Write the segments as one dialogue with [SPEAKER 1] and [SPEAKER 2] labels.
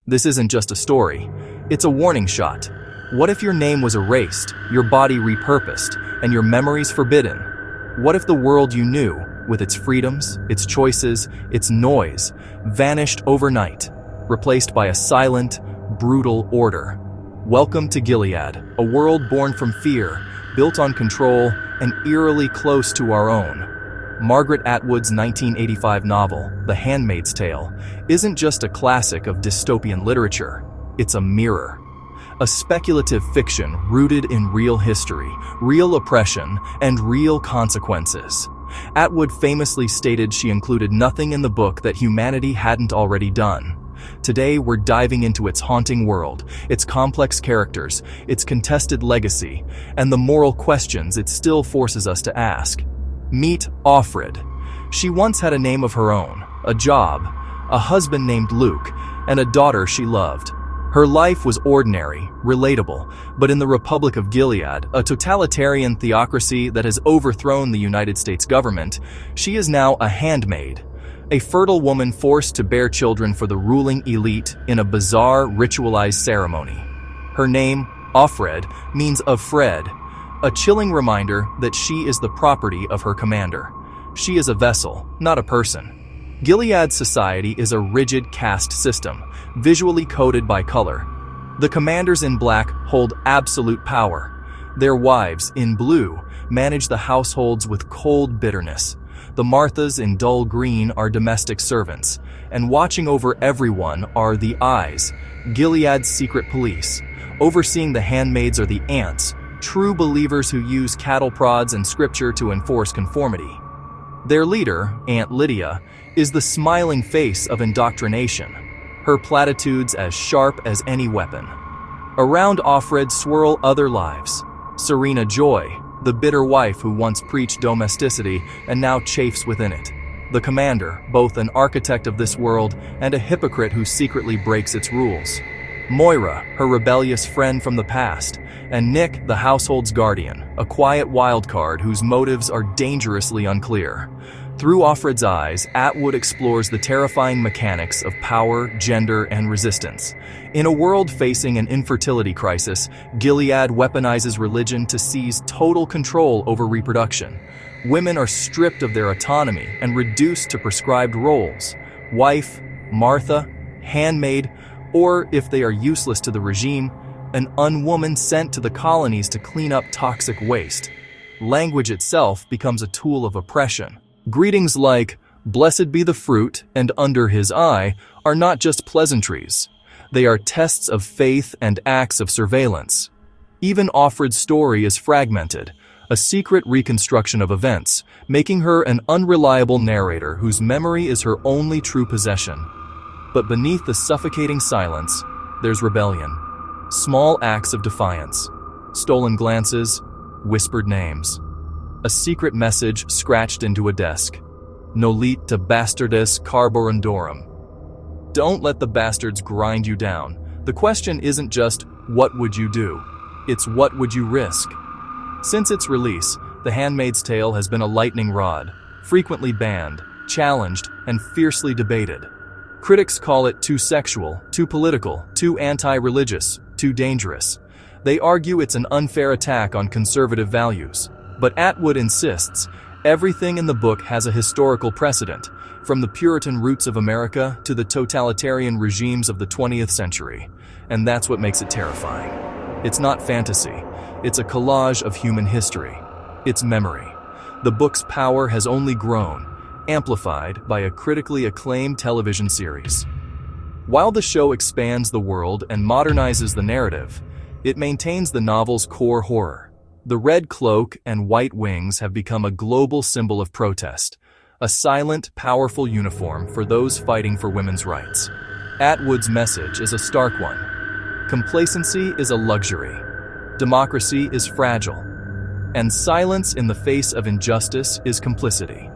[SPEAKER 1] This isn't just a story, it's a warning shot. What if your name was erased, your body repurposed, and your memories forbidden? What if the world you knew, with its freedoms, its choices, its noise, vanished overnight, replaced by a silent, brutal order? Welcome to Gilead, a world born from fear, built on control, and eerily close to our own. Margaret Atwood's 1985 novel, The Handmaid's Tale, isn't just a classic of dystopian literature, it's a mirror. A speculative fiction rooted in real history, real oppression, and real consequences. Atwood famously stated she included nothing in the book that humanity hadn't already done. Today, we're diving into its haunting world, its complex characters, its contested legacy, and the moral questions it still forces us to ask. Meet Offred. She once had a name of her own, a job, a husband named Luke, and a daughter she loved. Her life was ordinary, relatable, but in the Republic of Gilead, a totalitarian theocracy that has overthrown the United States government, she is now a handmaid, a fertile woman forced to bear children for the ruling elite in a bizarre, ritualized ceremony. Her name, Offred, means of Fred, a chilling reminder that she is the property of her commander. She is a vessel, not a person. Gilead's society is a rigid caste system, visually coded by color. The commanders in black hold absolute power. Their wives, in blue, manage the households with cold bitterness. The Marthas in dull green are domestic servants, and watching over everyone are the Eyes, Gilead's secret police. Overseeing the handmaids are the Ants, true believers who use cattle prods and scripture to enforce conformity. Their leader, Aunt Lydia, is the smiling face of indoctrination, her platitudes as sharp as any weapon. Around Offred swirl other lives. Serena Joy, the bitter wife who once preached domesticity and now chafes within it. The commander, both an architect of this world and a hypocrite who secretly breaks its rules. Moira, her rebellious friend from the past, and Nick, the household's guardian, a quiet wildcard whose motives are dangerously unclear. Through Offred's eyes, Atwood explores the terrifying mechanics of power, gender, and resistance. In a world facing an infertility crisis, Gilead weaponizes religion to seize total control over reproduction. Women are stripped of their autonomy and reduced to prescribed roles: wife, Martha, handmaid, or, if they are useless to the regime, an unwoman sent to the colonies to clean up toxic waste. Language itself becomes a tool of oppression. Greetings like, "Blessed be the fruit," and "under his eye," are not just pleasantries. They are tests of faith and acts of surveillance. Even Offred's story is fragmented, a secret reconstruction of events, making her an unreliable narrator whose memory is her only true possession. But beneath the suffocating silence, there's rebellion. Small acts of defiance, stolen glances, whispered names. A secret message scratched into a desk. Nolit te bastardes carborundorum. Don't let the bastards grind you down. The question isn't just, what would you do? It's what would you risk? Since its release, The Handmaid's Tale has been a lightning rod, frequently banned, challenged, and fiercely debated. Critics call it too sexual, too political, too anti-religious, too dangerous. They argue it's an unfair attack on conservative values. But Atwood insists, everything in the book has a historical precedent, from the Puritan roots of America to the totalitarian regimes of the 20th century. And that's what makes it terrifying. It's not fantasy. It's a collage of human history. It's memory. The book's power has only grown, amplified by a critically acclaimed television series. While the show expands the world and modernizes the narrative, it maintains the novel's core horror. The red cloak and white wings have become a global symbol of protest, a silent, powerful uniform for those fighting for women's rights. Atwood's message is a stark one. Complacency is a luxury. Democracy is fragile. And silence in the face of injustice is complicity.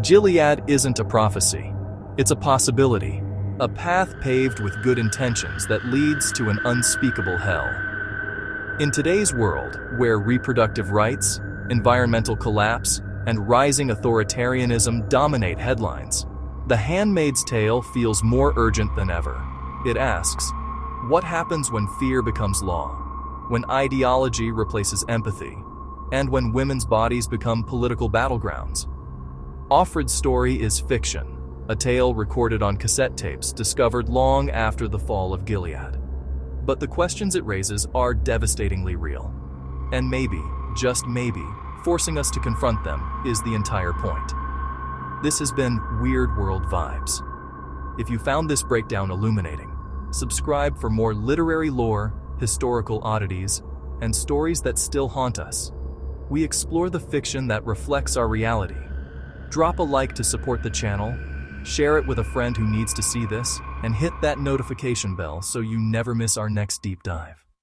[SPEAKER 1] Gilead isn't a prophecy. It's a possibility, a path paved with good intentions that leads to an unspeakable hell. In today's world, where reproductive rights, environmental collapse, and rising authoritarianism dominate headlines, The Handmaid's Tale feels more urgent than ever. It asks, what happens when fear becomes law? When ideology replaces empathy? And when women's bodies become political battlegrounds? Offred's story is fiction, a tale recorded on cassette tapes discovered long after the fall of Gilead. But the questions it raises are devastatingly real. And maybe, just maybe, forcing us to confront them is the entire point. This has been Weird World Vibes. If you found this breakdown illuminating, subscribe for more literary lore, historical oddities, and stories that still haunt us. We explore the fiction that reflects our reality. Drop a like to support the channel, share it with a friend who needs to see this, and hit that notification bell so you never miss our next deep dive.